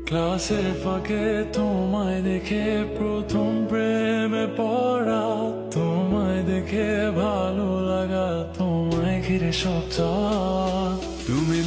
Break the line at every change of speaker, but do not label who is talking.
ক্লাসের ফাঁকে তোমায় দেখে প্রথম প্রেমে পড়া, তোমায় দেখে ভালো লাগা, তোমায় ঘিরে সব চাওয়া। তুমি